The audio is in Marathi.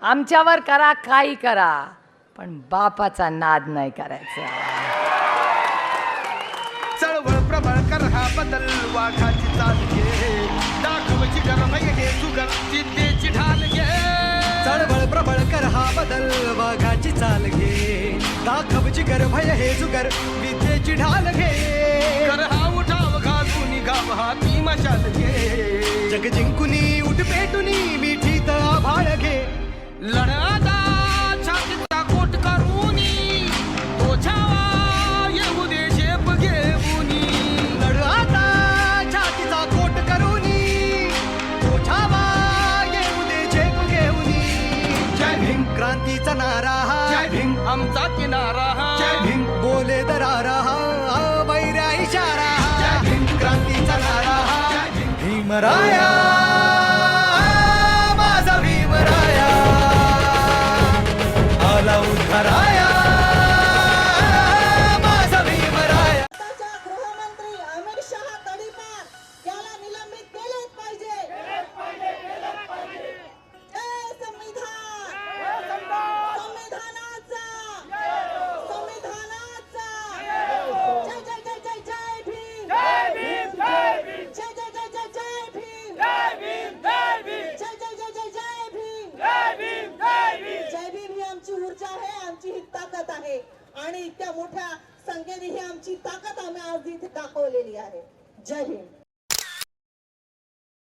आमच्यावर करा काही करा, पण बापाचा नाद नाही करायचा. चळवळ प्रबळ कर हा बदल वाघाची चाल घे, दाखवची गरमय घे सुगर विद्येची ढाल घे. चळवळ प्रबळ कर हा बदल वाघाची चाल घे, दाखवची गरभय हे जुगर विद्येची ढाल घे. कर हा उठाव घालून गाव हा ती मशाल घे. जग जिंकुनी उठ पेटुनी मिठीत आभाळ घे. लढाचा छातीचा कोट करूनी तो छावा येऊ दे शेप घेऊनी. लढ आता छातीचा कोट करूनी तो छावा येऊ दे झेप घेऊनी. जय भीम क्रांतीचा नारा हा, जय भीम आमचा किनारा हा. जय भीम बोले दरारा हा, वैऱ्या इशारा हा. जय भीम क्रांतीचा नारा हा, जय भीम भीमराया माझा भीमराया आला उद्धाराया माझा भीमराया. भारताच्या गृहमंत्री अमित शहा तडीपार याला निलंबित केलेच पाहिजे. जय संविधान, संविधानाचा, संविधानाचा. जय जय जय जय जय भीम, जय जय जय जय जय भीम, जय जय जय जय जय भीम. जय भीम ही आमची ऊर्जा आहे, आमची ही ताकद आहे आणि इतक्या मोठ्या संख्येने ही आमची ताकद आम्ही आज इथे दाखवलेली आहे. जय भीम.